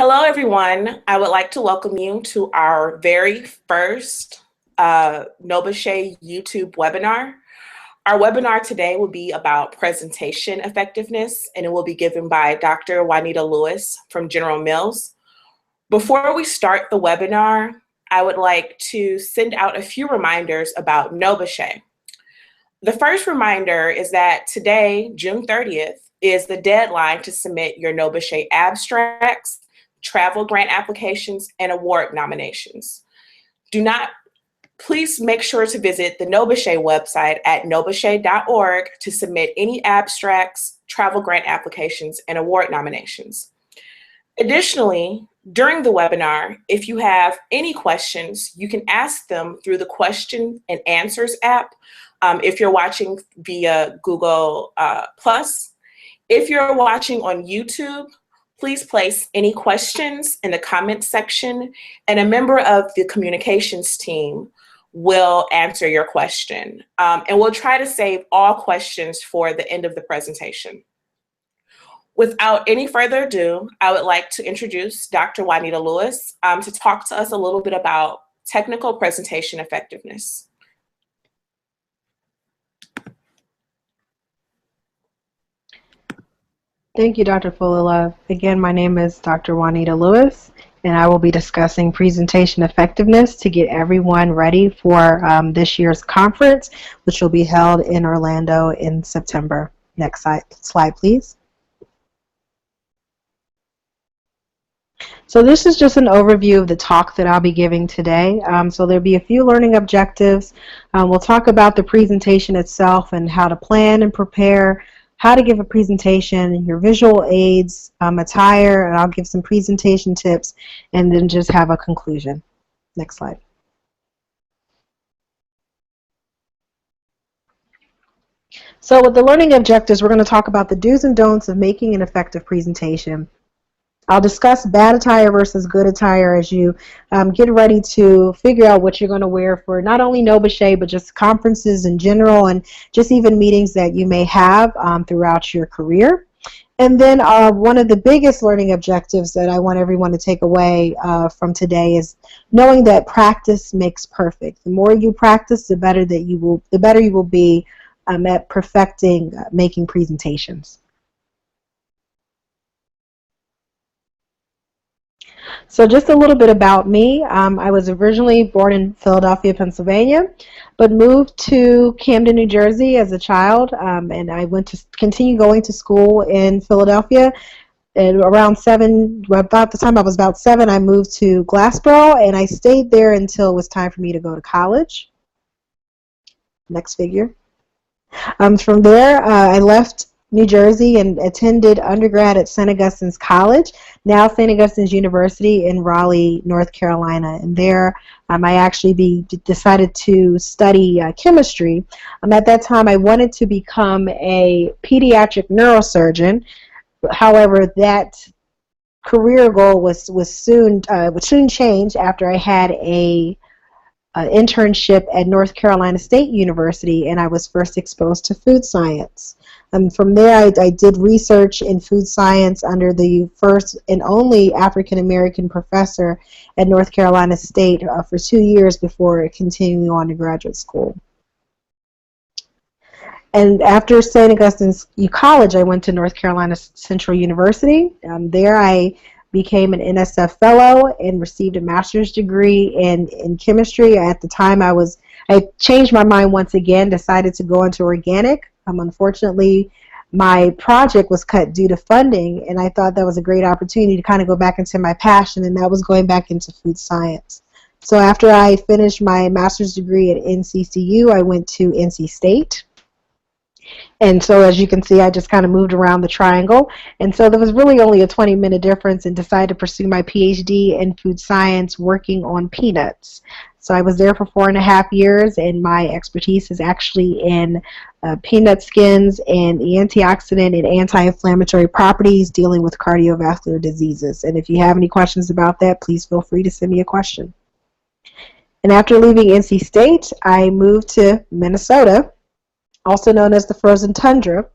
Hello, everyone. I would like to welcome you to our very first NOBCChE YouTube webinar. Our webinar today will be about presentation effectiveness, and it will be given by Dr. Wanida Lewis from General Mills. Before we start the webinar, I would like to send out a few reminders about NOBCChE. The first reminder is that today, June 30th, is the deadline to submit your NOBCChE abstracts, travel grant applications, and award nominations. Please make sure to visit the NOBCChE website at nobcche.org to submit any abstracts, travel grant applications, and award nominations. Additionally, during the webinar, if you have any questions, you can ask them through the question and answers app if you're watching via Google+. If you're watching on YouTube, please place any questions in the comments section, and a member of the communications team will answer your question. And we'll try to save all questions for the end of the presentation. Without any further ado, I would like to introduce Dr. Wanida Lewis to talk to us a little bit about technical presentation effectiveness. Thank you, Dr. Fuller. Again, my name is Dr. Wanida Lewis, and I will be discussing presentation effectiveness to get everyone ready for this year's conference, which will be held in Orlando in September. Next slide, please. So this is just an overview of the talk that I'll be giving today. So there'll be a few learning objectives. We'll talk about the presentation itself and how to plan and prepare, how to give a presentation, your visual aids, attire, and I'll give some presentation tips, and then just have a conclusion. Next slide. So with the learning objectives, we're going to talk about the do's and don'ts of making an effective presentation. I'll discuss bad attire versus good attire as you get ready to figure out what you're going to wear for not only NOBCChE, but just conferences in general and just even meetings that you may have throughout your career. And then one of the biggest learning objectives that I want everyone to take away from today is knowing that practice makes perfect. The more you practice, the better you will be at perfecting making presentations. So just a little bit about me. I was originally born in Philadelphia, Pennsylvania, but moved to Camden, New Jersey as a child, and I went to continue going to school in Philadelphia. And about the time I was about 7, I moved to Glassboro, and I stayed there until it was time for me to go to college. Next figure. From there, I left New Jersey and attended undergrad at St. Augustine's College, now St. Augustine's University in Raleigh, North Carolina. And there I actually decided to study chemistry. At that time I wanted to become a pediatric neurosurgeon. However, that career goal would soon change after I had an internship at North Carolina State University, and I was first exposed to food science. From there, I did research in food science under the first and only African-American professor at North Carolina State for 2 years before continuing on to graduate school. And after St. Augustine's College, I went to North Carolina Central University. There I became an NSF fellow and received a master's degree in chemistry. At the time I changed my mind once again, decided to go into organic. Unfortunately, my project was cut due to funding, and I thought that was a great opportunity to kind of go back into my passion, and that was going back into food science. So after I finished my master's degree at NCCU, I went to NC State. And so as you can see, I just kind of moved around the triangle. And so there was really only a 20-minute difference, and decided to pursue my PhD in food science working on peanuts. So I was there for 4.5 years, and my expertise is actually in peanut skins and the antioxidant and anti-inflammatory properties dealing with cardiovascular diseases. And if you have any questions about that, please feel free to send me a question. And after leaving NC State, I moved to Minnesota, also known as the frozen tundra,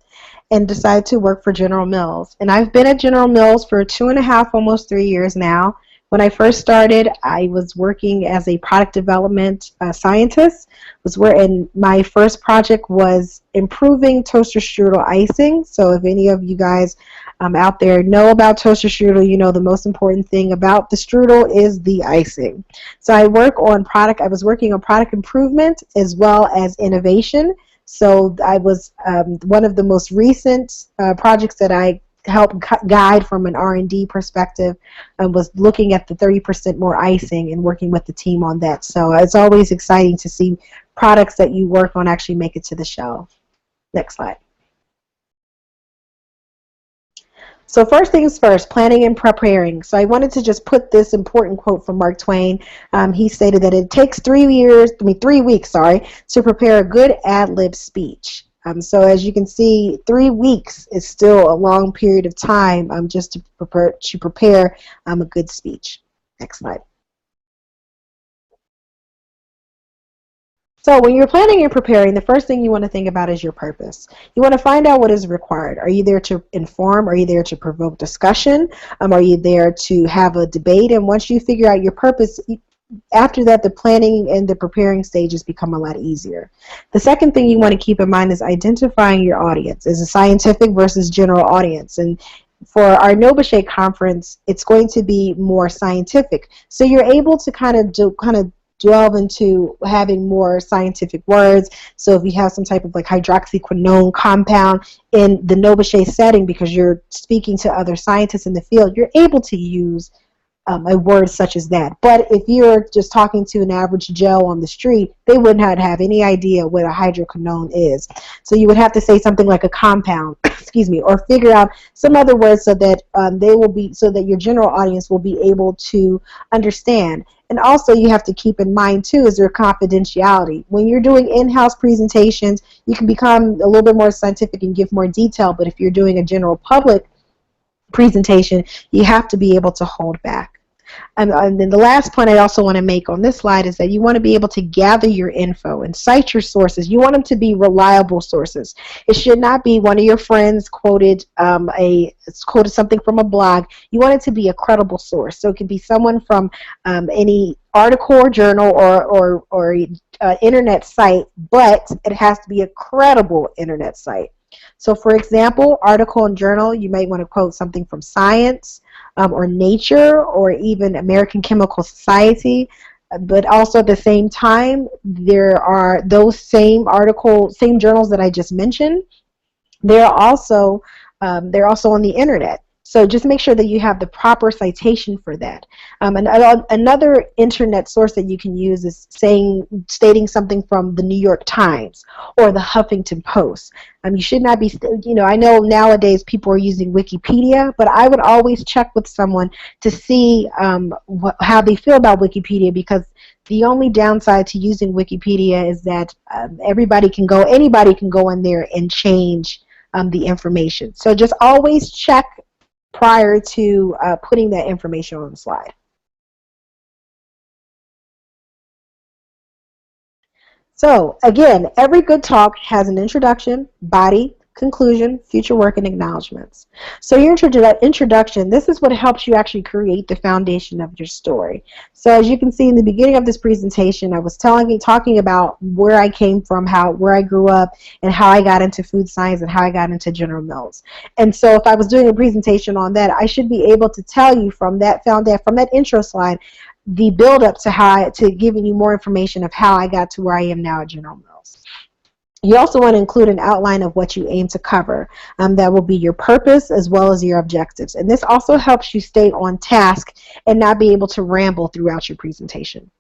and decided to work for General Mills. And I've been at General Mills for 2.5, almost 3 years now. When I first started, I was working as a product development scientist. And my first project was improving toaster strudel icing. So if any of you guys out there know about toaster strudel, you know the most important thing about the strudel is the icing. So I was working on product improvement as well as innovation. So I was one of the most recent projects that I helped guide from an R&D perspective was looking at the 30% more icing and working with the team on that. So it's always exciting to see products that you work on actually make it to the shelf. Next slide. So first things first, planning and preparing. So I wanted to just put this important quote from Mark Twain. He stated that it takes 3 weeks, to prepare a good ad-lib speech. So as you can see, 3 weeks is still a long period of time just to prepare a good speech. Next slide. So when you're planning and preparing, the first thing you want to think about is your purpose. You want to find out what is required. Are you there to inform? Are you there to provoke discussion? Are you there to have a debate? And once you figure out your purpose, after that, the planning and the preparing stages become a lot easier. The second thing you want to keep in mind is identifying your audience. Is a scientific versus general audience. And for our NOBCChE conference, it's going to be more scientific. So you're able to kind of delve into having more scientific words. So if you have some type of like hydroxyquinone compound in the NOBCChE setting, because you're speaking to other scientists in the field, you're able to use a word such as that. But if you're just talking to an average Joe on the street, they would not have any idea what a hydroquinone is. So you would have to say something like a compound, excuse me, or figure out some other words so that so that your general audience will be able to understand. And also you have to keep in mind too is their confidentiality. When you're doing in-house presentations, you can become a little bit more scientific and give more detail, but if you're doing a general public presentation, you have to be able to hold back. And then the last point I also want to make on this slide is that you want to be able to gather your info and cite your sources. You want them to be reliable sources. It should not be one of your friends quoted something from a blog. You want it to be a credible source. So it could be someone from any article or journal or internet site, but it has to be a credible internet site. So for example, article and journal, you might want to quote something from Science or Nature or even American Chemical Society. But also at the same time, there are those same journals that I just mentioned. They're also on the internet. So just make sure that you have the proper citation for that. Another internet source that you can use is stating something from the New York Times or the Huffington Post. You should not be, I know nowadays people are using Wikipedia, but I would always check with someone to see how they feel about Wikipedia, because the only downside to using Wikipedia is that anybody can go in there and change the information. So just always check prior to putting that information on the slide. So again, every good talk has an introduction, body, conclusion, future work, and acknowledgments. So your introduction, this is what helps you actually create the foundation of your story. So as you can see in the beginning of this presentation, I was talking about where I came from, where I grew up, and how I got into food science and how I got into General Mills. And so if I was doing a presentation on that, I should be able to tell you from that intro slide the build up to giving you more information of how I got to where I am now at General Mills. You also want to include an outline of what you aim to cover. That will be your purpose as well as your objectives. And this also helps you stay on task and not be able to ramble throughout your presentation.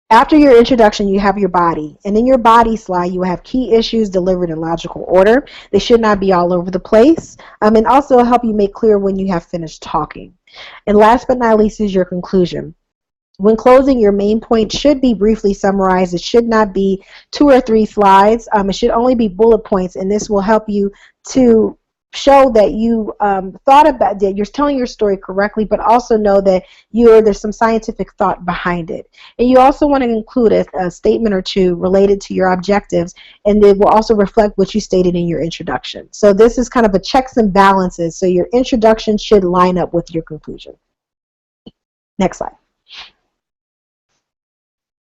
After your introduction, you have your body. And in your body slide, you will have key issues delivered in logical order. They should not be all over the place. And also help you make clear when you have finished talking. And last but not least is your conclusion. When closing, your main point should be briefly summarized. It should not be 2 or 3 slides. It should only be bullet points, and this will help you to show that you thought about that you're telling your story correctly, but also know that there's some scientific thought behind it. And you also want to include a statement or two related to your objectives, and it will also reflect what you stated in your introduction. So this is kind of a checks and balances, so your introduction should line up with your conclusion. Next slide.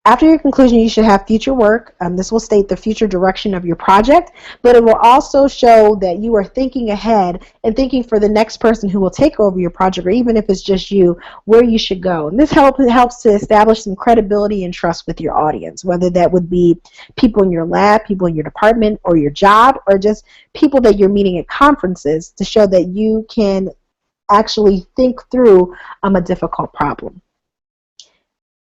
After your conclusion, you should have future work. This will state the future direction of your project, but it will also show that you are thinking ahead and thinking for the next person who will take over your project, or even if it's just you, where you should go. And this helps to establish some credibility and trust with your audience, whether that would be people in your lab, people in your department, or your job, or just people that you're meeting at conferences, to show that you can actually think through a difficult problem.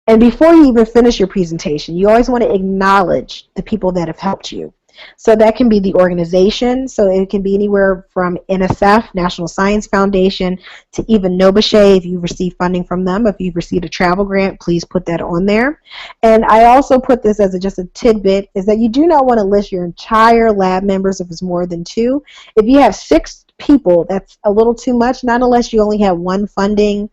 And before you even finish your presentation, you always want to acknowledge the people that have helped you. So that can be the organization, so it can be anywhere from NSF, National Science Foundation, to even NOBCChE if you've received funding from them. If you've received a travel grant, please put that on there. And I also put this as just a tidbit, is that you do not want to list your entire lab members if it's more than 2. If you have 6 people, that's a little too much, not unless you only have one funding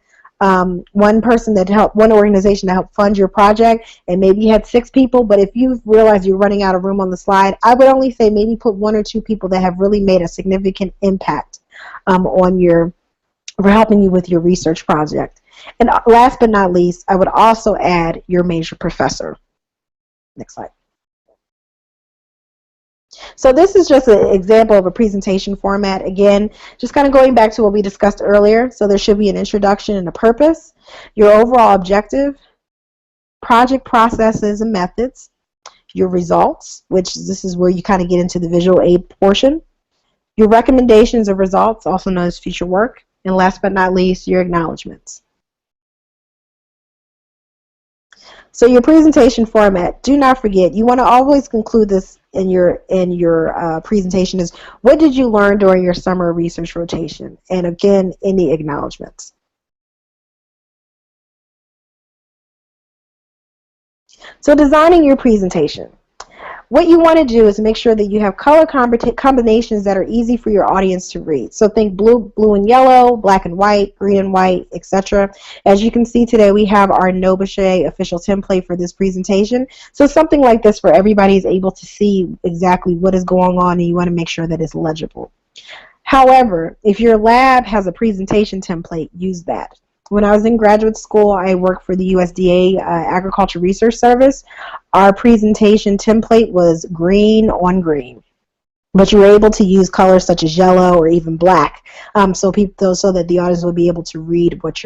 one person that helped, one organization that helped fund your project, and maybe you had 6 people, but if you realize you're running out of room on the slide, I would only say maybe put 1 or 2 people that have really made a significant impact for helping you with your research project. And last but not least, I would also add your major professor. Next slide. So this is just an example of a presentation format. Again, just kind of going back to what we discussed earlier. So there should be an introduction and a purpose, your overall objective, project processes and methods, your results, which this is where you kind of get into the visual aid portion, your recommendations of results, also known as future work, and last but not least, your acknowledgments. So your presentation format, do not forget, you want to always conclude this in your presentation is, what did you learn during your summer research rotation? And again, any acknowledgments. So designing your presentation. What you want to do is make sure that you have color combinations that are easy for your audience to read. So think blue and yellow, black and white, green and white, etc. As you can see today, we have our NOBCChE official template for this presentation. So something like this where everybody is able to see exactly what is going on, and you want to make sure that it's legible. However, if your lab has a presentation template, use that. When I was in graduate school, I worked for the USDA Agriculture Research Service. Our presentation template was green on green, but you were able to use colors such as yellow or even black, so that the audience would be able to read what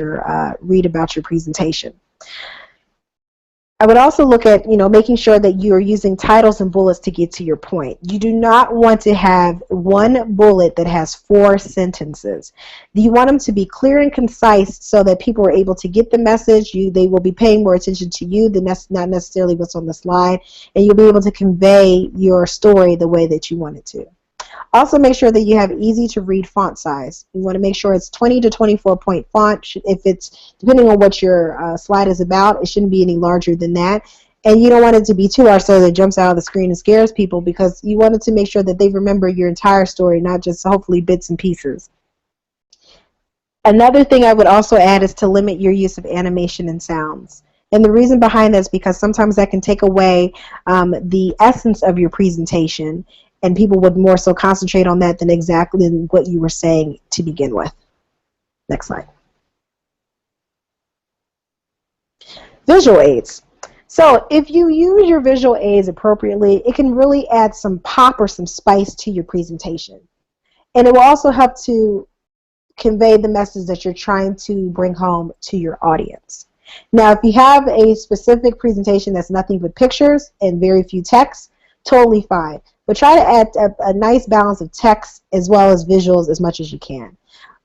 read about your presentation. I would also look at, making sure that you are using titles and bullets to get to your point. You do not want to have one bullet that has 4 sentences. You want them to be clear and concise so that people are able to get the message. They will be paying more attention to you than not necessarily what's on the slide, and you'll be able to convey your story the way that you want it to. Also, make sure that you have easy to read font size. You want to make sure it's 20 to 24 point font. If it's, depending on what your slide is about, it shouldn't be any larger than that. And you don't want it to be too large so that it jumps out of the screen and scares people, because you want it to make sure that they remember your entire story, not just hopefully bits and pieces. Another thing I would also add is to limit your use of animation and sounds. And the reason behind that is because sometimes that can take away the essence of your presentation, and people would more so concentrate on that than exactly what you were saying to begin with. Next slide. Visual aids. So if you use your visual aids appropriately, it can really add some pop or some spice to your presentation. And it will also help to convey the message that you're trying to bring home to your audience. Now, if you have a specific presentation that's nothing but pictures and very few text, totally fine. But try to add a nice balance of text as well as visuals as much as you can.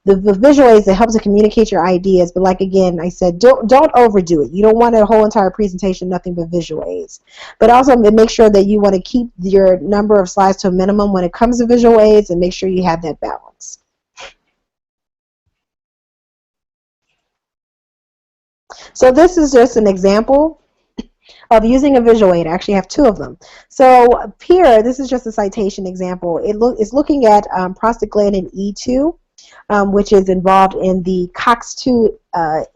The visual aids, it helps to communicate your ideas, but like again, I said, don't overdo it. You don't want a whole entire presentation nothing but visual aids. But also make sure that you want to keep your number of slides to a minimum when it comes to visual aids, and make sure you have that balance. So this is just an example of using a visual aid. I actually have two of them. So here, this is just a citation example. It's looking at prostaglandin E2, which is involved in the COX-2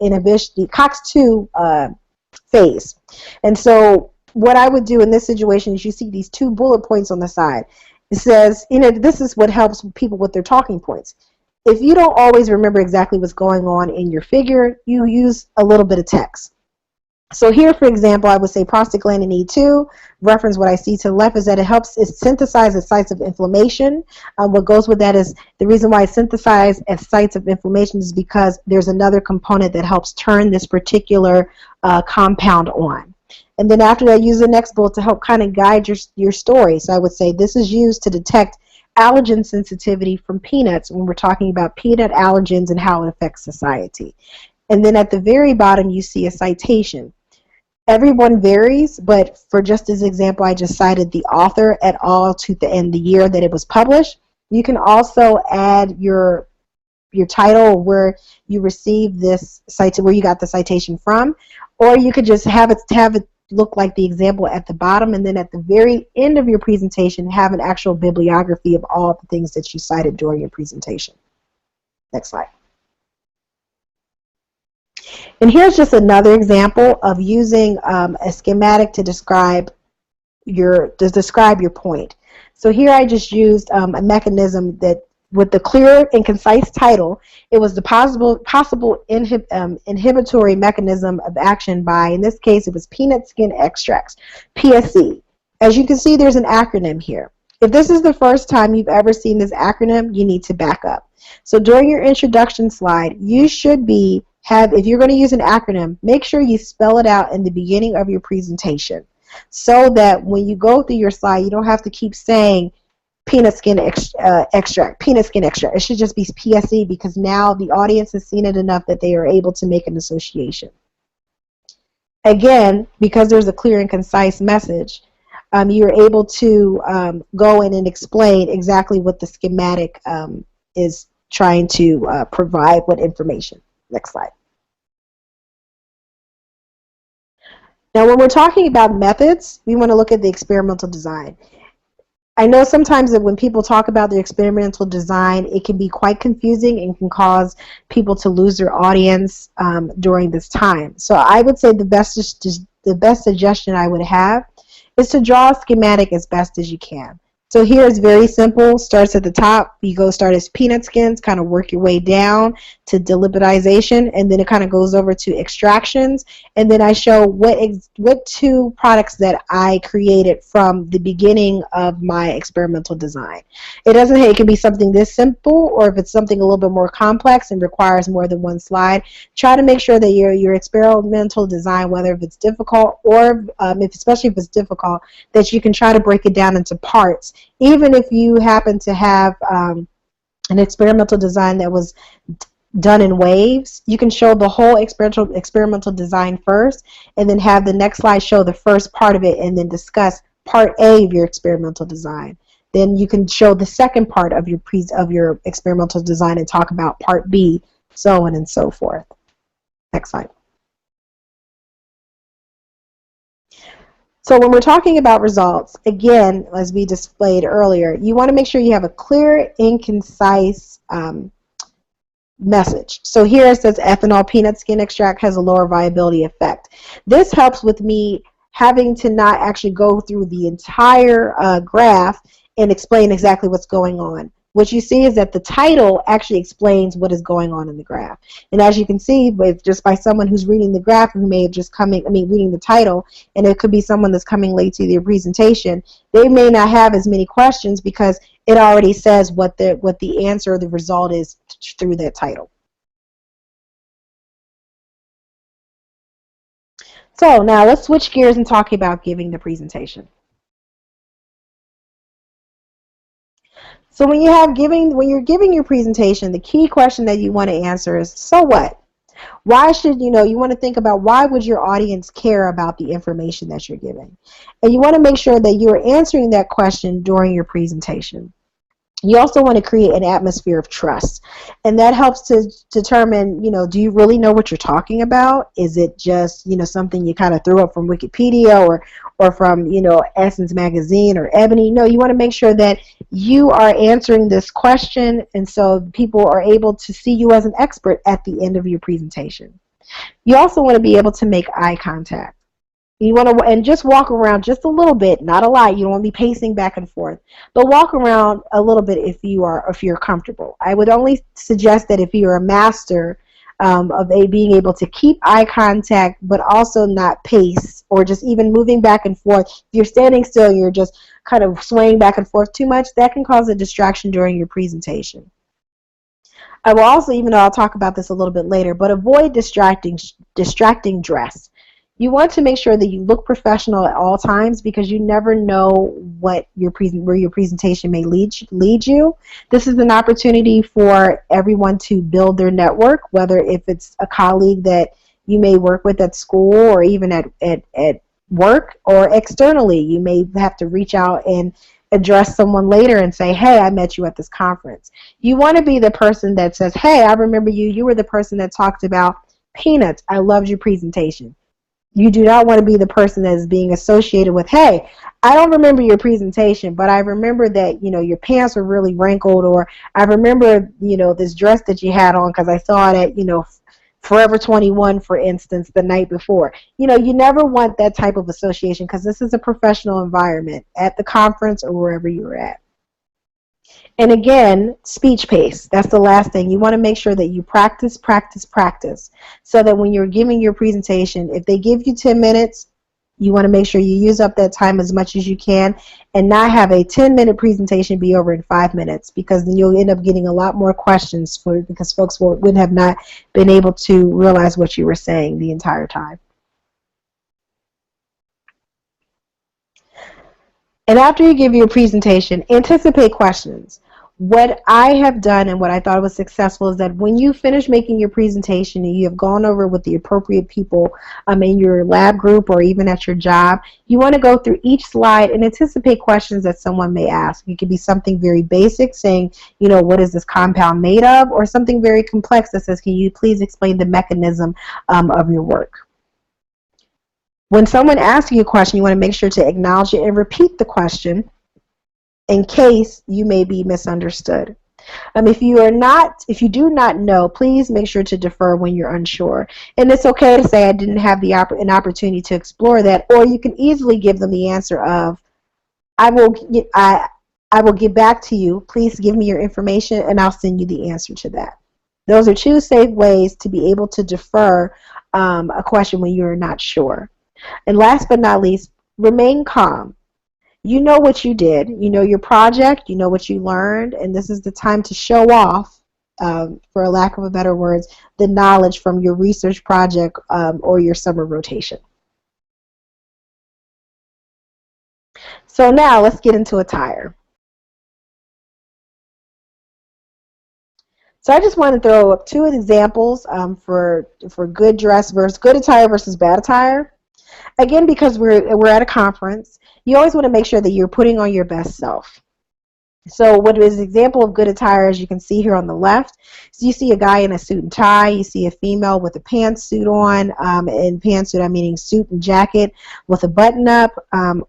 inhibition, the COX-2 phase. And so what I would do in this situation is you see these two bullet points on the side. It says, this is what helps people with their talking points. If you don't always remember exactly what's going on in your figure, you use a little bit of text. So here, for example, I would say prostaglandin E2, reference what I see to the left is that it synthesize at sites of inflammation. What goes with that is the reason why it's synthesized at sites of inflammation is because there's another component that helps turn this particular compound on. And then after that, use the next bullet to help kind of guide your story. So I would say this is used to detect allergen sensitivity from peanuts when we're talking about peanut allergens and how it affects society. And then at the very bottom, you see a citation. Everyone varies, but for just this example, I just cited the author et al. And the year that it was published. You can also add your title where you received this where you got the citation from, or you could just have it look like the example at the bottom, and then at the very end of your presentation, have an actual bibliography of all the things that you cited during your presentation. Next slide. And here's just another example of using a schematic to describe your point. So here I just used a mechanism that, with the clear and concise title, it was the possible inhibitory mechanism of action by, in this case, it was peanut skin extracts, PSE. As you can see, there's an acronym here. If this is the first time you've ever seen this acronym, you need to back up. So during your introduction slide, you should if you're going to use an acronym, make sure you spell it out in the beginning of your presentation so that when you go through your slide, you don't have to keep saying peanut skin extract, peanut skin extract. It should just be PSE because now the audience has seen it enough that they are able to make an association. Again, because there's a clear and concise message, you're able to go in and explain exactly what the schematic is trying to provide, what information. Next slide. Now, when we're talking about methods, we want to look at the experimental design. I know sometimes that when people talk about the experimental design, it can be quite confusing and can cause people to lose their audience during this time. So I would say the best suggestion I would have is to draw a schematic as best as you can. So here it's very simple. Starts at the top. You start as peanut skins, kind of work your way down to delipidization, and then it kind of goes over to extractions. And then I show what two products that I created from the beginning of my experimental design. It can be something this simple, or if it's something a little bit more complex and requires more than one slide, try to make sure that your experimental design, whether if it's difficult or especially if it's difficult, that you can try to break it down into parts. Even if you happen to have an experimental design that was done in waves, you can show the whole experimental design first, and then have the next slide show the first part of it, and then discuss part A of your experimental design. Then you can show the second part of your experimental design and talk about part B, so on and so forth. Next slide. So when we're talking about results, again, as we displayed earlier, you want to make sure you have a clear and concise message. So here it says ethanol peanut skin extract has a lower viability effect. This helps with me having to not actually go through the entire graph and explain exactly what's going on. What you see is that the title actually explains what is going on in the graph. And as you can see, just by someone who's reading the graph who may have just reading the title, and it could be someone that's coming late to their presentation, they may not have as many questions because it already says what the answer or the result is through that title. So now let's switch gears and talk about giving the presentation. So when you're giving your presentation, the key question that you want to answer is, so what? Why should, you want to think about why would your audience care about the information that you're giving? And you want to make sure that you're answering that question during your presentation. You also want to create an atmosphere of trust, and that helps to determine, do you really know what you're talking about? Is it just, something you kind of threw up from Wikipedia or from, Essence Magazine or Ebony? No, you want to make sure that you are answering this question, and so people are able to see you as an expert at the end of your presentation. You also want to be able to make eye contact. You want to, and just walk around just a little bit, not a lot. You don't want to be pacing back and forth, but walk around a little bit if you're comfortable. I would only suggest that if you're a master of being able to keep eye contact, but also not pace or just even moving back and forth. If you're standing still, you're just kind of swaying back and forth too much. That can cause a distraction during your presentation. I will also, even though I'll talk about this a little bit later, but avoid distracting dress. You want to make sure that you look professional at all times, because you never know where your presentation may lead you. This is an opportunity for everyone to build their network, whether if it's a colleague that you may work with at school or even at work, or externally. You may have to reach out and address someone later and say, hey, I met you at this conference. You want to be the person that says, hey, I remember you. You were the person that talked about peanuts. I loved your presentation. You do not want to be the person that is being associated with, hey, I don't remember your presentation, but I remember that, your pants were really wrinkled, or I remember, this dress that you had on because I saw it at, Forever 21, for instance, the night before. You never want that type of association, because this is a professional environment at the conference or wherever you're at. And again, speech pace. That's the last thing. You want to make sure that you practice, so that when you're giving your presentation, if they give you 10 minutes, you want to make sure you use up that time as much as you can, and not have a 10-minute presentation be over in 5 minutes, because then you'll end up getting a lot more questions because folks would have not been able to realize what you were saying the entire time. And after you give your presentation, anticipate questions. What I have done and what I thought was successful is that when you finish making your presentation and you have gone over with the appropriate people in your lab group or even at your job, you want to go through each slide and anticipate questions that someone may ask. It could be something very basic, saying, what is this compound made of, or something very complex that says, can you please explain the mechanism of your work? When someone asks you a question, you want to make sure to acknowledge it and repeat the question in case you may be misunderstood. If you do not know, please make sure to defer when you're unsure. And it's okay to say, I didn't have an opportunity to explore that, or you can easily give them the answer of, I will get back to you. Please give me your information and I'll send you the answer to that. Those are two safe ways to be able to defer a question when you're not sure. And last but not least, remain calm. You know what you did, you know your project, you know what you learned, and this is the time to show off, for a lack of a better words, the knowledge from your research project or your summer rotation. So now let's get into attire. So I just want to throw up two examples for good attire versus bad attire. Again, because we're at a conference, you always want to make sure that you're putting on your best self. So what is an example of good attire, as you can see here on the left, so you see a guy in a suit and tie, you see a female with a pantsuit on, and pantsuit I'm meaning suit and jacket with a button up,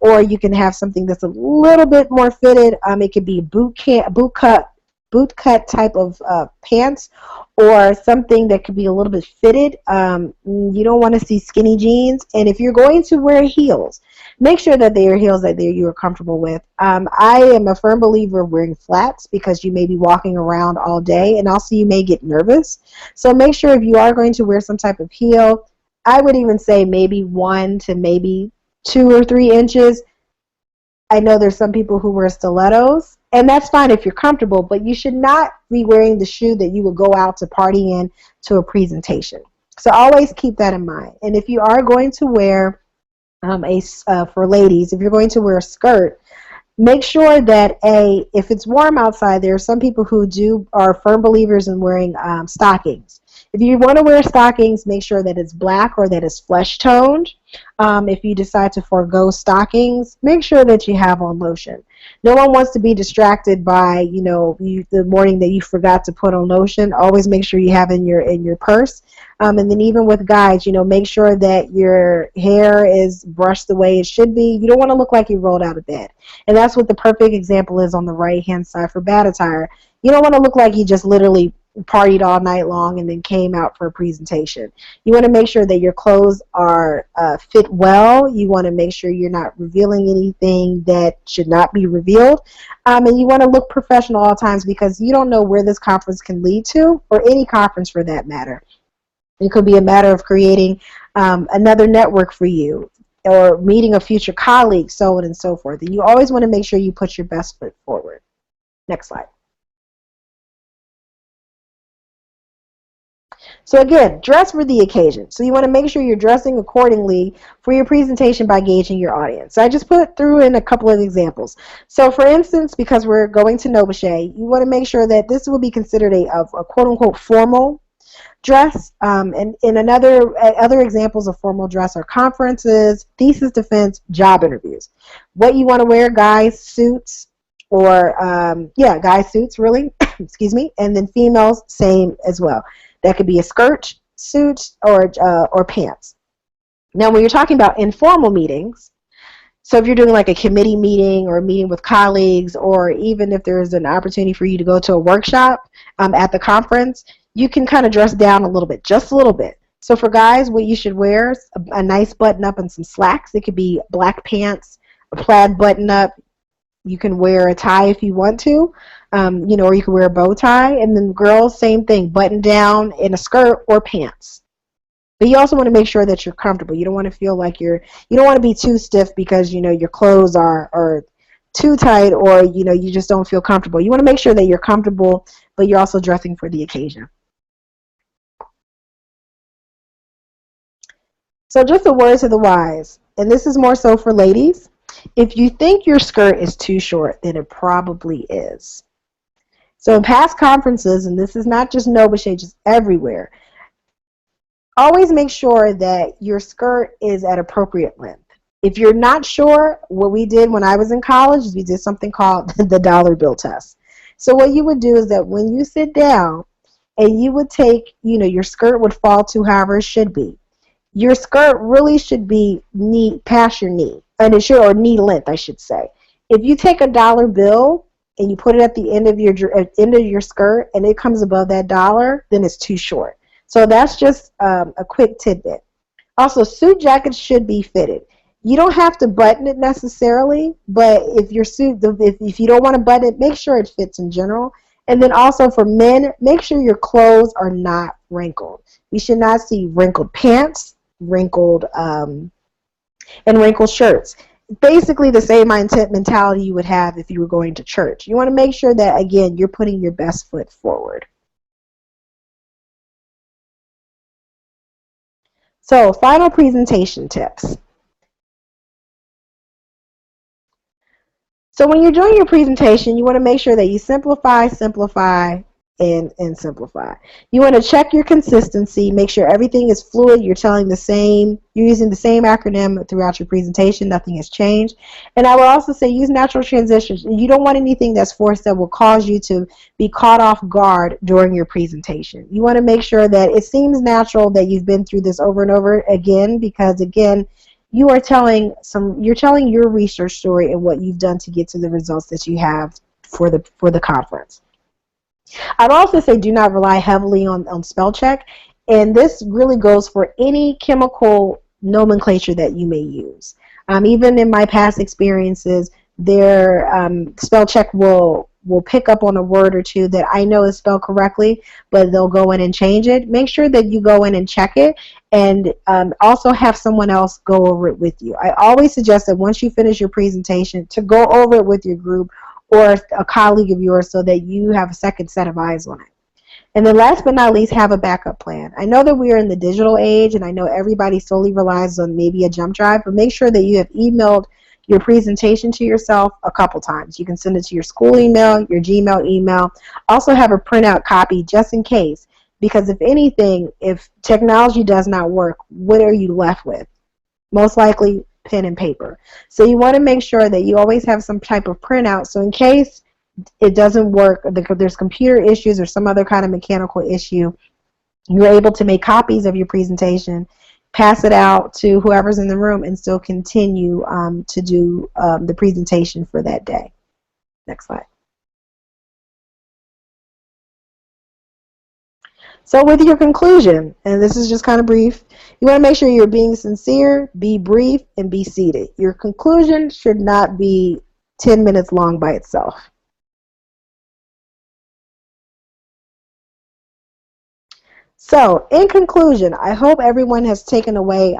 or you can have something that's a little bit more fitted. It could be boot cut type of pants, or something that could be a little bit fitted. You don't want to see skinny jeans. And if you're going to wear heels, make sure that they are heels that you are comfortable with. I am a firm believer of wearing flats, because you may be walking around all day, and also you may get nervous. So make sure if you are going to wear some type of heel, I would even say maybe 1 to maybe 2 or 3 inches. I know there's some people who wear stilettos, and that's fine if you're comfortable, but you should not be wearing the shoe that you would go out to party in to a presentation. So always keep that in mind. And if you are going to wear for ladies, if you're going to wear a skirt, make sure that if it's warm outside, there are some people who are firm believers in wearing stockings. If you want to wear stockings, make sure that it's black or that it's flesh toned. If you decide to forego stockings, make sure that you have on lotion. No one wants to be distracted by, the morning that you forgot to put on lotion. Always make sure you have in your purse. And then even with guys, make sure that your hair is brushed the way it should be. You don't want to look like you rolled out of bed. And that's what the perfect example is on the right-hand side for bad attire. You don't want to look like you just literally partied all night long and then came out for a presentation. You want to make sure that your clothes are fit well. You want to make sure you're not revealing anything that should not be revealed. And you want to look professional all times, because you don't know where this conference can lead to, or any conference for that matter. It could be a matter of creating another network for you, or meeting a future colleague, so on and so forth. And you always want to make sure you put your best foot forward. Next slide. So again, dress for the occasion. So you want to make sure you're dressing accordingly for your presentation by gauging your audience. So I just threw in a couple of examples. So for instance, because we're going to NOBCChE, you want to make sure that this will be considered a quote-unquote formal dress. And in other examples of formal dress are conferences, thesis defense, job interviews. What you want to wear, guys, suits, or guys, suits, really, excuse me, and then females, same as well. That could be a skirt, suit, or pants. Now, when you're talking about informal meetings, so if you're doing like a committee meeting or a meeting with colleagues, or even if there's an opportunity for you to go to a workshop at the conference, you can kind of dress down a little bit, just a little bit. So for guys, what you should wear is a nice button-up and some slacks. It could be black pants, a plaid button-up. You can wear a tie if you want to, or you can wear a bow tie. And then girls, same thing, button down in a skirt or pants. But you also want to make sure that you're comfortable. You don't want to feel like you don't want to be too stiff because, your clothes are too tight, or, you just don't feel comfortable. You want to make sure that you're comfortable, but you're also dressing for the occasion. So just a word to the wise, and this is more so for ladies. If you think your skirt is too short, then it probably is. So in past conferences, and this is not just NOBCChE, just everywhere, always make sure that your skirt is at appropriate length. If you're not sure, what we did when I was in college is we did something called the dollar bill test. So what you would do is that when you sit down and you would take, your skirt would fall to however it should be. Your skirt really should be past your knee, and it should, or knee length, I should say. If you take a dollar bill and you put it at the end of your skirt and it comes above that dollar, then it's too short. So that's just a quick tidbit. Also, suit jackets should be fitted. You don't have to button it necessarily, but if your suit, if you don't want to button it, make sure it fits in general. And then also for men, make sure your clothes are not wrinkled. You should not see wrinkled pants, wrinkled shirts. Basically the same mentality you would have if you were going to church. You want to make sure that, again, you're putting your best foot forward. So, final presentation tips. So when you're doing your presentation, you want to make sure that you simplify, and simplify. You want to check your consistency, make sure everything is fluid, you're using the same acronym throughout your presentation, nothing has changed. And I will also say use natural transitions. You don't want anything that's forced that will cause you to be caught off guard during your presentation. You want to make sure that it seems natural, that you've been through this over and over again, because again, you're telling your research story and what you've done to get to the results that you have for the conference. I'd also say do not rely heavily on spell check, and this really goes for any chemical nomenclature that you may use. Even in my past experiences, their spell check will pick up on a word or two that I know is spelled correctly, but they'll go in and change it. Make sure that you go in and check it, and also have someone else go over it with you. I always suggest that once you finish your presentation, to go over it with your group or a colleague of yours so that you have a second set of eyes on it. And then last but not least, have a backup plan. I know that we are in the digital age, and I know everybody solely relies on maybe a jump drive, but make sure that you have emailed your presentation to yourself a couple times. You can send it to your school email, your Gmail email. Also have a printout copy just in case, because if anything, if technology does not work, what are you left with? Most likely pen and paper. So you want to make sure that you always have some type of printout, so in case it doesn't work, there's computer issues or some other kind of mechanical issue, you're able to make copies of your presentation, pass it out to whoever's in the room, and still continue to do the presentation for that day. Next slide. So with your conclusion, and this is just kind of brief, you want to make sure you're being sincere, be brief, and be seated. Your conclusion should not be 10 minutes long by itself. So, in conclusion, I hope everyone has taken away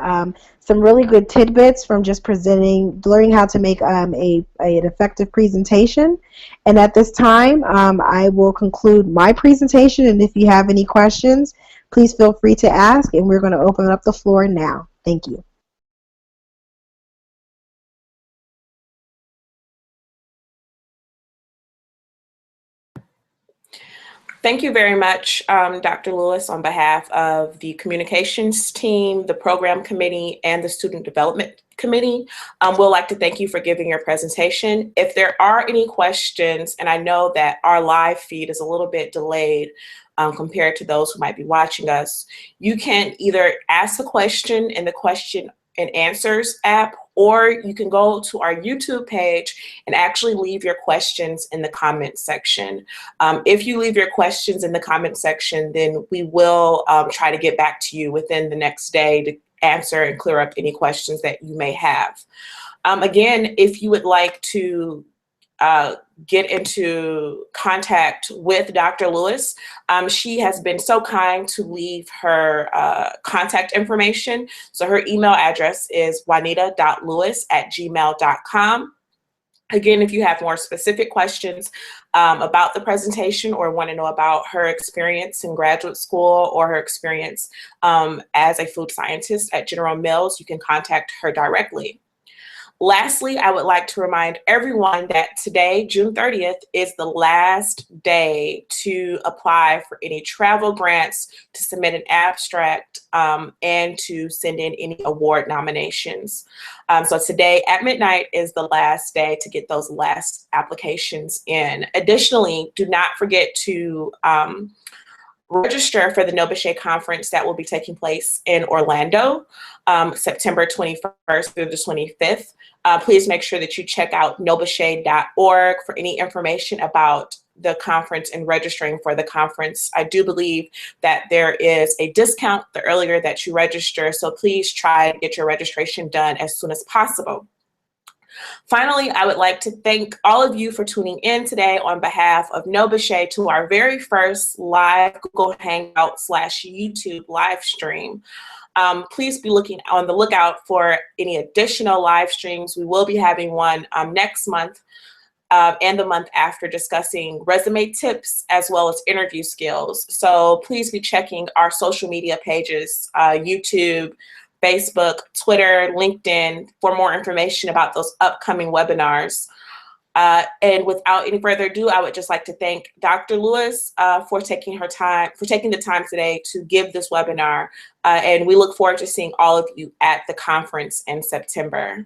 some really good tidbits from just learning how to make an effective presentation. And at this time, I will conclude my presentation. And if you have any questions, please feel free to ask. And we're going to open up the floor now. Thank you. Thank you very much, Dr. Lewis, on behalf of the communications team, the program committee, and the student development committee. We'd like to thank you for giving your presentation. If there are any questions, and I know that our live feed is a little bit delayed compared to those who might be watching us, you can either ask a question in the question and answers app, or you can go to our YouTube page and actually leave your questions in the comment section. If you leave your questions in the comment section, then we will try to get back to you within the next day to answer and clear up any questions that you may have. Again, if you would like to get into contact with Dr. Lewis, she has been so kind to leave her contact information. So her email address is wanida.lewis@gmail.com. Again, if you have more specific questions about the presentation or want to know about her experience in graduate school or her experience as a food scientist at General Mills, you can contact her directly. Lastly, I would like to remind everyone that today, June 30th, is the last day to apply for any travel grants, to submit an abstract, and to send in any award nominations. So today at midnight is the last day to get those last applications in. Additionally, do not forget to register for the NOBCChE conference that will be taking place in Orlando, September 21st through the 25th. Please make sure that you check out NOBCCchE.org for any information about the conference and registering for the conference. I do believe that there is a discount the earlier that you register, so please try to get your registration done as soon as possible. Finally, I would like to thank all of you for tuning in today on behalf of NOBCChE to our very first live Google Hangout / YouTube live stream. Please be looking on the lookout for any additional live streams. We will be having one next month and the month after, discussing resume tips as well as interview skills. So please be checking our social media pages, YouTube, Facebook, Twitter, LinkedIn, for more information about those upcoming webinars. And without any further ado, I would just like to thank Dr. Lewis for taking the time today to give this webinar. And we look forward to seeing all of you at the conference in September.